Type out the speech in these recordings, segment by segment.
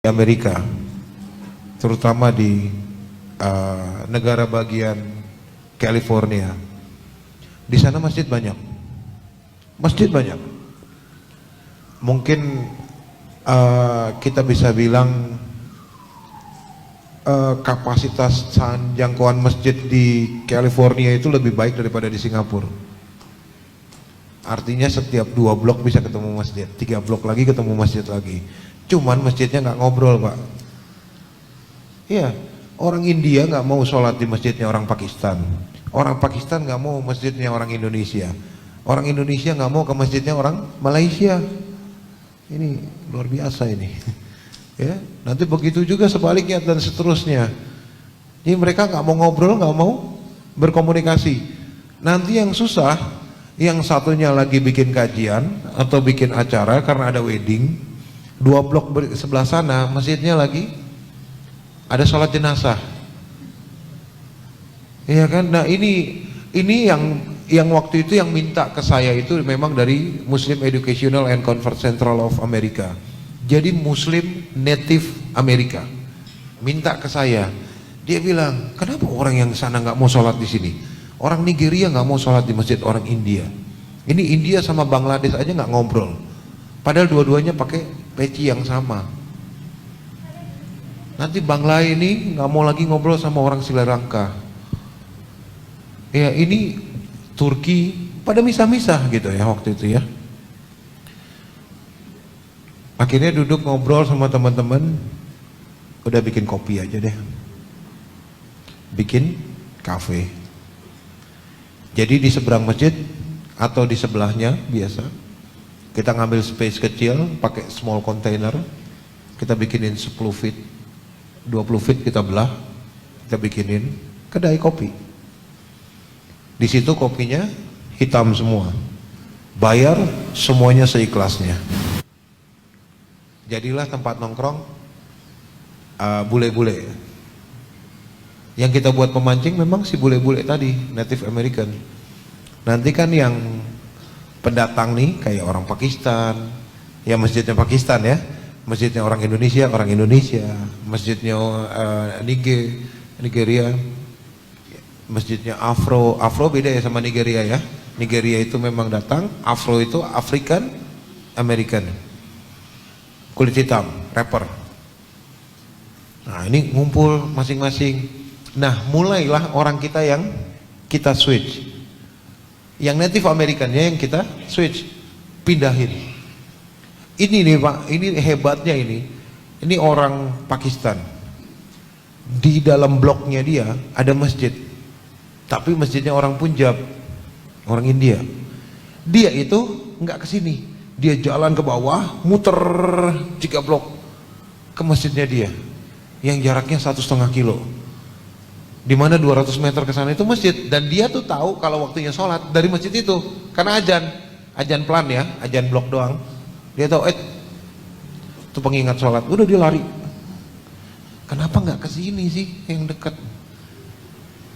Amerika, terutama di negara bagian California. Di sana masjid banyak, masjid banyak. Mungkin kita bisa bilang kapasitas jangkauan masjid di California itu lebih baik daripada di Singapura. Artinya setiap 2 blok bisa ketemu masjid, 3 blok lagi ketemu masjid lagi. Cuman masjidnya nggak ngobrol, Pak. Iya, orang India nggak mau sholat di masjidnya orang Pakistan. Orang Pakistan nggak mau masjidnya orang Indonesia. Orang Indonesia nggak mau ke masjidnya orang Malaysia. Ini luar biasa ini. Ya, nanti begitu juga sebaliknya dan seterusnya. Jadi mereka nggak mau ngobrol, nggak mau berkomunikasi. Nanti yang susah, yang satunya lagi bikin kajian atau bikin acara karena ada wedding. 2 blok sebelah sana masjidnya lagi ada sholat jenazah. Iya kan? Nah ini yang waktu itu yang minta ke saya itu memang dari Muslim Educational and Conference Central of America. Jadi Muslim Native America minta ke saya. Dia bilang, kenapa orang yang sana nggak mau sholat di sini? Orang Nigeria nggak mau sholat di masjid orang India. Ini India sama Bangladesh aja nggak ngobrol. Padahal dua-duanya pakai peci yang sama. Nanti Bangla ini nggak mau lagi ngobrol sama orang Sri Lanka. Ya ini Turki pada misah-misah gitu ya waktu itu ya. Akhirnya duduk ngobrol sama teman-teman, udah bikin kopi aja deh. Bikin kafe. Jadi di seberang masjid atau di sebelahnya biasa. Kita ngambil space kecil, pakai small container, kita bikinin 10 feet, 20 feet kita belah, kita bikinin kedai kopi. Di situ kopinya hitam semua, bayar semuanya seikhlasnya. Jadilah tempat nongkrong bule-bule. Yang kita buat pemancing memang si bule-bule tadi, Native American. Nanti kan yang pendatang nih kayak orang Pakistan, ya masjidnya Pakistan ya, masjidnya orang Indonesia, masjidnya Nigeria, masjidnya Afro beda ya sama Nigeria ya. Nigeria itu memang datang, Afro itu African American, kulit hitam, rapper. Nah ini ngumpul masing-masing. Nah mulailah orang kita yang kita switch. Yang Native Amerikannya yang kita switch, pindahin. Ini nih Pak, ini hebatnya ini. Ini orang Pakistan. Di dalam bloknya dia ada masjid. Tapi masjidnya orang Punjab, orang India. Dia itu nggak ke sini. Dia jalan ke bawah, muter 3 blok ke masjidnya dia. Yang jaraknya 1,5 kilo. Di mana 200 meter ke sana itu masjid, dan dia tuh tahu kalau waktunya sholat dari masjid itu karena ajan pelan ya, ajan blok doang. Dia tahu itu pengingat sholat, udah dia lari. Kenapa nggak ke sini sih yang dekat?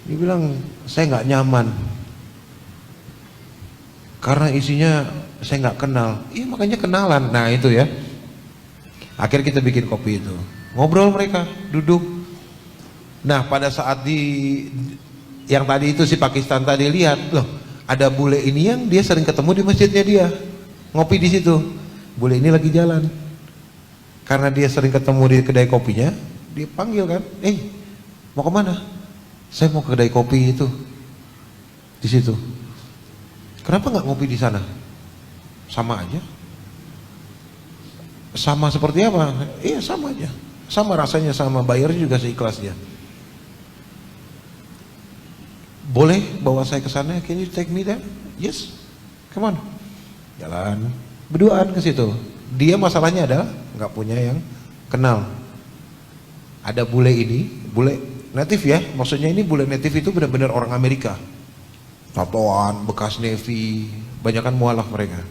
Dia bilang saya nggak nyaman karena isinya saya nggak kenal. Iya makanya kenalan. Nah itu ya. Akhirnya kita bikin kopi itu, ngobrol mereka, duduk. Nah pada saat yang tadi itu si Pakistan tadi lihat loh, ada bule ini yang dia sering ketemu di masjidnya dia, ngopi di situ. Bule ini lagi jalan, karena dia sering ketemu di kedai kopinya, dia panggil kan, mau kemana? Saya mau ke kedai kopi itu, di situ. Kenapa nggak ngopi di sana? Sama aja. Sama seperti apa? Iya sama aja, sama rasanya, sama bayarnya juga seikhlasnya. Boleh bawa saya ke sana? Can you take me there? Yes, come on. Jalan berduaan ke situ. Dia masalahnya adalah nggak punya yang kenal. Ada bule ini, bule native ya, maksudnya ini bule native itu benar-benar orang Amerika. Tatoan, bekas Navy, banyakan mualaf mereka.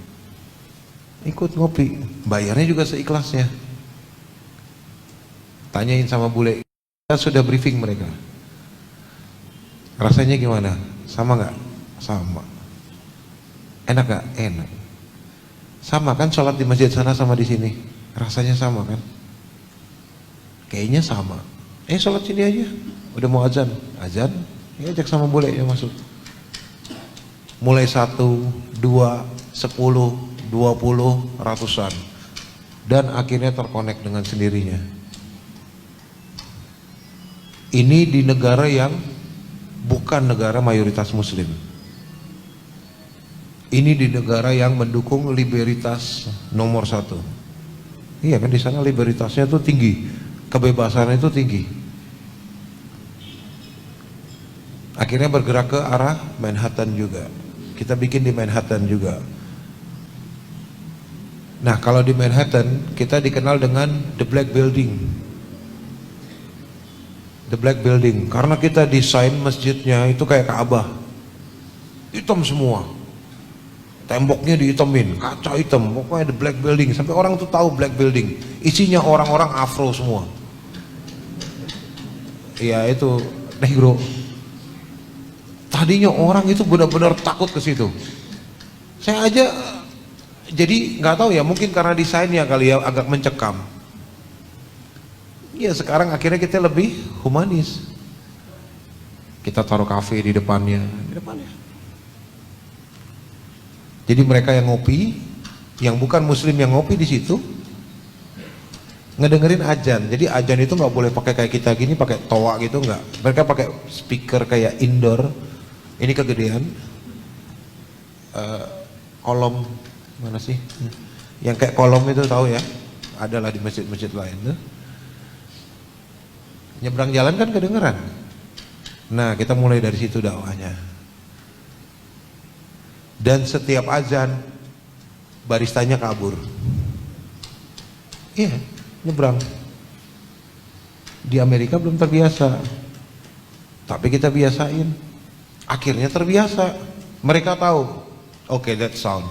Ikut ngopi, bayarnya juga seikhlasnya. Tanyain sama bule, kita sudah briefing mereka. Rasanya gimana? Sama nggak? Sama. Enak nggak? Enak. Sama kan sholat di masjid sana sama di sini, rasanya sama kan? Kayaknya sama. Sholat sini aja. Udah mau azan, ya ajak sama bule ya masuk. Mulai 1, 2, 10, 20, ratusan. Dan akhirnya terkonek dengan sendirinya. Ini di negara yang bukan negara mayoritas muslim. Ini di negara yang mendukung liberalitas nomor 1. Iya kan, di sana liberalitasnya tuh tinggi, kebebasannya itu tinggi. Akhirnya bergerak ke arah Manhattan juga. Kita bikin di Manhattan juga. Nah, kalau di Manhattan kita dikenal dengan The Black Building. The Black Building karena kita desain masjidnya itu kayak Ka'bah. Hitam semua. Temboknya dihitamin, kaca hitam, pokoknya The Black Building. Sampai orang tuh tahu Black Building. Isinya orang-orang Afro semua. Iya, itu negro. Tadinya orang itu benar-benar takut ke situ. Saya aja jadi nggak tahu ya, mungkin karena desainnya kali ya agak mencekam. Ya sekarang akhirnya kita lebih humanis. Kita taruh kafe di depannya. Jadi mereka yang ngopi, yang bukan muslim yang ngopi di situ, ngedengerin azan. Jadi azan itu nggak boleh pakai kayak kita gini, pakai toa gitu nggak. Mereka pakai speaker kayak indoor. Ini kegedean. Kolom mana sih? Yang kayak kolom itu tahu ya? Adalah di masjid-masjid lain tuh. Nyebrang jalan kan kedengeran. Nah, kita mulai dari situ dakwahnya. Dan setiap azan baristanya kabur. Iya, nyebrang. Di Amerika belum terbiasa. Tapi kita biasain. Akhirnya terbiasa. Mereka tahu. Okay, that sound.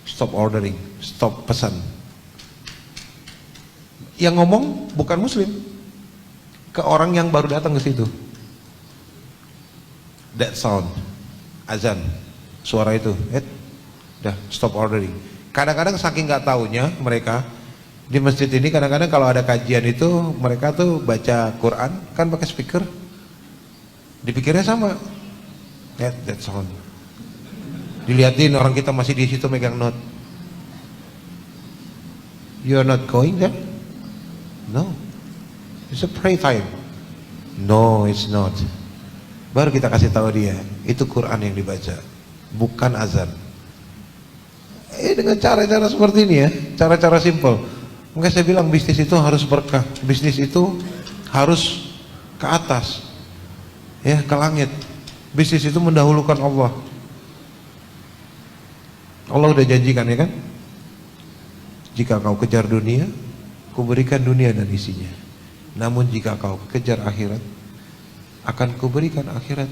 Stop ordering, stop pesan. Yang ngomong bukan muslim. Ke orang yang baru datang ke situ. That sound. Azan, suara itu, udah stop ordering. Kadang-kadang saking nggak taunya mereka di masjid ini, kadang-kadang kalau ada kajian itu mereka tuh baca Quran kan pakai speaker, dipikirnya sama, that sound. Dilihatin orang kita masih di situ megang note. You are not going there? No, it's a pray time. No, it's not. Baru kita kasih tahu dia, itu Quran yang dibaca, bukan azan. Dengan cara-cara seperti ini ya, cara-cara simple. Makanya saya bilang bisnis itu harus berkah, bisnis itu harus ke atas, ya ke langit. Bisnis itu mendahulukan Allah. Allah udah janjikan ya kan? Jika kau kejar dunia, kuberikan dunia dan isinya. Namun jika kau kejar akhirat, akan kuberikan akhirat.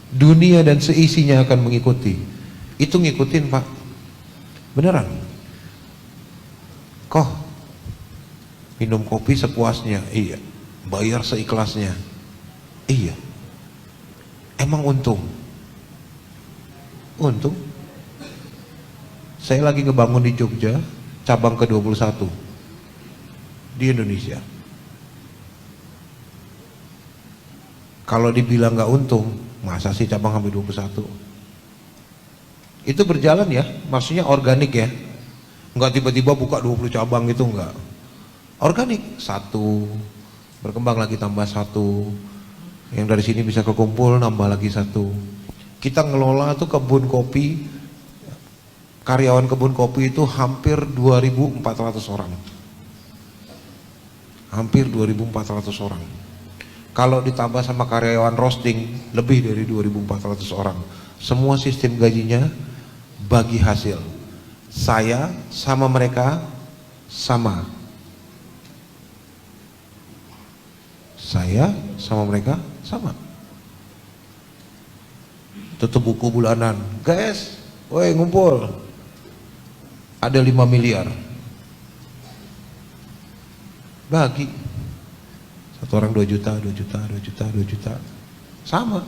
Dunia dan seisinya akan mengikuti. Itu ngikutin Pak. Beneran. Kok minum kopi sepuasnya? Iya. Bayar seikhlasnya? Iya. Emang untung? Untung? Saya lagi ngebangun di Jogja cabang ke-21 di Indonesia. Kalau dibilang nggak untung, masa sih cabang sampai 21? Itu berjalan ya, maksudnya organik ya. Nggak tiba-tiba buka 20 cabang gitu, nggak. Organik, 1, berkembang lagi tambah 1. Yang dari sini bisa kekumpul, nambah lagi 1. Kita ngelola tuh kebun kopi, karyawan kebun kopi itu hampir 2.400 orang. Hampir 2.400 orang. Kalau ditambah sama karyawan roasting, lebih dari 2.400 orang. Semua sistem gajinya bagi hasil. Saya sama mereka sama. Saya sama mereka sama. Tutup buku bulanan. Guys, woi ngumpul. Ada 5 miliar. Bagi. Satu orang 2 juta, 2 juta, 2 juta, 2 juta. Sama.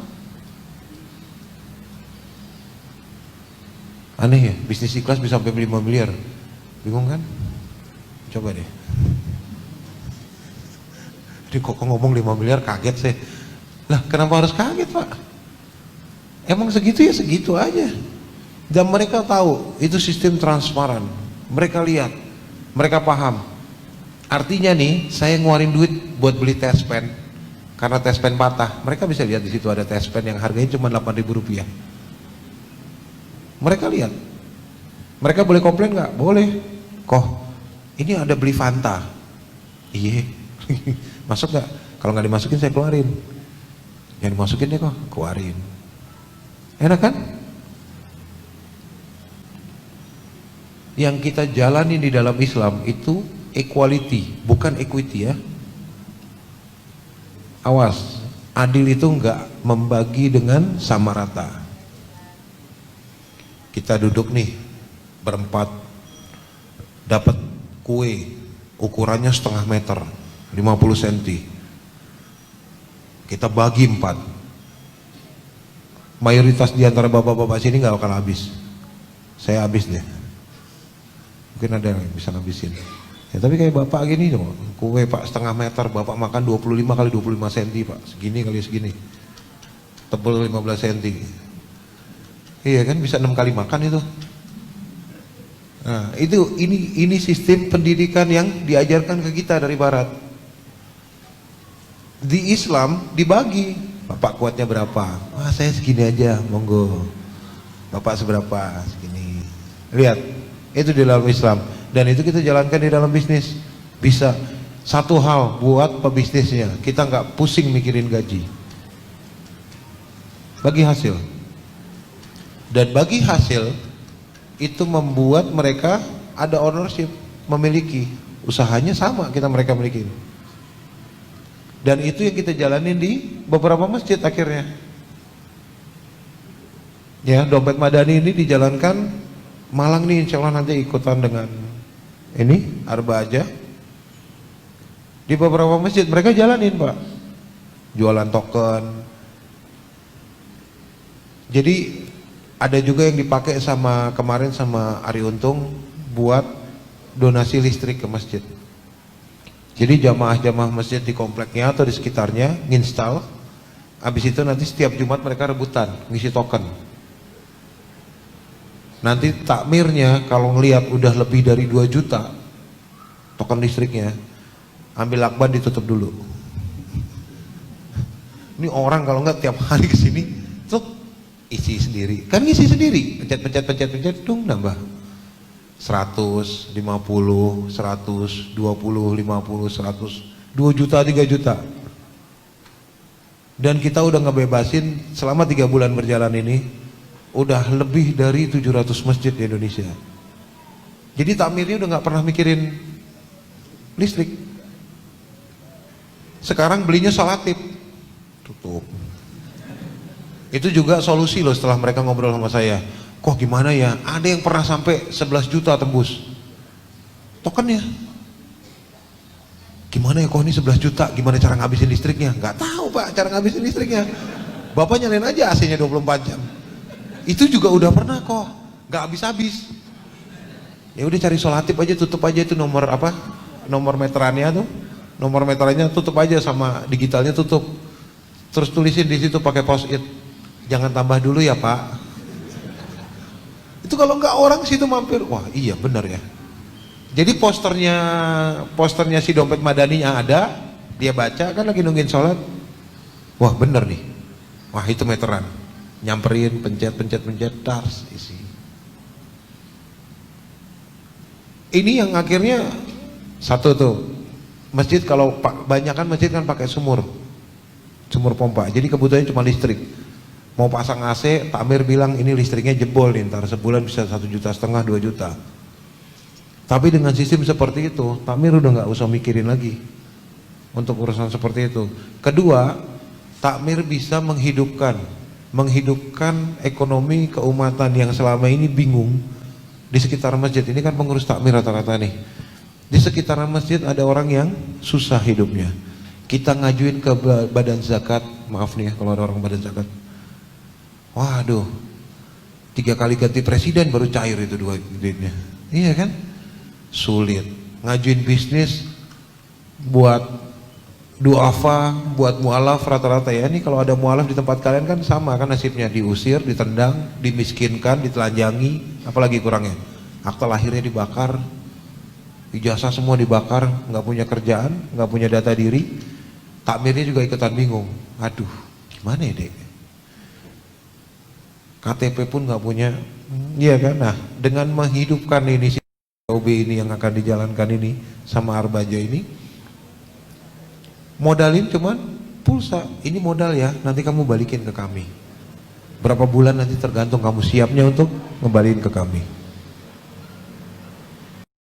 Aneh ya, bisnis ikhlas bisa sampai 5 miliar. Bingung kan? Coba deh. Dia kok ngomong 5 miliar, kaget saya. Lah kenapa harus kaget Pak? Emang segitu ya segitu aja. Dan mereka tahu itu sistem transparan. Mereka lihat, mereka paham. Artinya nih, saya ngeluarin duit buat beli tes pen karena tes pen patah. Mereka bisa lihat di situ ada tes pen yang harganya cuma 8.000 rupiah. Mereka lihat. Mereka boleh komplain nggak? Boleh. Kok ini ada beli Fanta? Iya. Masuk nggak? Kalau nggak dimasukin saya keluarin. Yang dimasukin deh kok, keluarin. Enak kan? Yang kita jalani di dalam Islam itu equality, bukan equity ya. Awas, adil itu nggak membagi dengan sama rata. Kita duduk nih berempat, dapat kue ukurannya setengah meter, 50 cm. Kita bagi 4. Mayoritas di antara bapak-bapak sini nggak bakal habis. Saya habis deh. Mungkin ada yang bisa ngabisin. Ya, tapi kayak bapak gini dong, kue Pak setengah meter, bapak makan 25 kali 25 cm Pak, segini kali segini, tebel 15 cm. Iya kan, bisa 6 kali makan itu. Nah, ini sistem pendidikan yang diajarkan ke kita dari Barat. Di Islam dibagi, bapak kuatnya berapa? Wah saya segini aja, monggo. Bapak seberapa? Segini. Lihat, itu di dalam Islam. Dan itu kita jalankan di dalam bisnis. Bisa satu hal buat pebisnisnya, kita nggak pusing mikirin gaji. Bagi hasil. Dan bagi hasil itu membuat mereka ada ownership, memiliki usahanya sama kita mereka miliki. Dan itu yang kita jalanin di beberapa masjid akhirnya. Ya, dompet madani ini dijalankan Malang nih, insya Allah nanti ikutan dengan ini Arba aja. Di beberapa masjid mereka jalanin Pak, jualan token. Jadi ada juga yang dipakai sama kemarin sama Ari Untung buat donasi listrik ke masjid. Jadi jamaah-jamaah masjid di kompleknya atau di sekitarnya nginstal, habis itu nanti setiap Jumat mereka rebutan ngisi token. Nanti takmirnya kalau ngelihat udah lebih dari 2 juta token listriknya, ambil lakban ditutup dulu. Ini orang kalau nggak tiap hari kesini tuh isi sendiri, kan ngisi sendiri, pencet, dong nambah 100, 50, 100, 20, 50, 100, 2 juta, 3 juta. Dan kita udah ngebebasin selama 3 bulan berjalan ini, udah lebih dari 700 masjid di Indonesia. Jadi takmirnya udah nggak pernah mikirin listrik. Sekarang belinya salatip, tutup. Itu juga solusi loh setelah mereka ngobrol sama saya. Kok gimana ya, ada yang pernah sampai 11 juta tembus tokennya. Gimana ya, kok ini 11 juta, gimana cara ngabisin listriknya? Nggak tahu Pak cara ngabisin listriknya. Bapak nyalain aja AC-nya 24 jam. Itu juga udah pernah kok, nggak habis-habis. Ya udah cari solatip aja, tutup aja itu nomor apa, nomor meterannya tuh, nomor meterannya tutup aja sama digitalnya tutup. Terus tulisin di situ pakai post-it, jangan tambah dulu ya Pak. Itu kalau nggak orang situ mampir, wah iya benar ya. Jadi posternya si dompet madaninya ada, dia baca kan lagi nungguin sholat, wah bener nih, wah itu meteran, nyamperin, pencet, tars, isi. Ini yang akhirnya satu tuh, masjid kalau banyak kan masjid kan pakai sumur pompa, jadi kebutuhannya cuma listrik. Mau pasang AC, takmir bilang ini listriknya jebol nih, ntar sebulan bisa 1,5 juta, 2 juta. Tapi dengan sistem seperti itu, takmir udah nggak usah mikirin lagi untuk urusan seperti itu. Kedua, takmir bisa menghidupkan ekonomi keumatan yang selama ini bingung. Di sekitar masjid ini kan pengurus takmir rata-rata nih. Di sekitar masjid ada orang yang susah hidupnya. Kita ngajuin ke badan zakat, maaf nih ya kalau ada orang badan zakat. Waduh, 3 kali ganti presiden baru cair itu duitnya. Iya kan? Sulit. Ngajuin bisnis buat duafa buat mualaf rata-rata ya. Ini kalau ada mualaf di tempat kalian kan sama kan nasibnya, diusir, ditendang, dimiskinkan, ditelanjangi, apalagi kurangnya. Akta lahirnya dibakar, ijazah semua dibakar, nggak punya kerjaan, nggak punya data diri, takmirnya juga ikutan bingung. Aduh, gimana ya dek? KTP pun nggak punya, iya kan? Nah, dengan menghidupkan ini OB ini yang akan dijalankan ini sama Arbajo ini, modalin cuman pulsa. Ini modal ya, nanti kamu balikin ke kami. Berapa bulan nanti tergantung kamu siapnya untuk ngembaliin ke kami.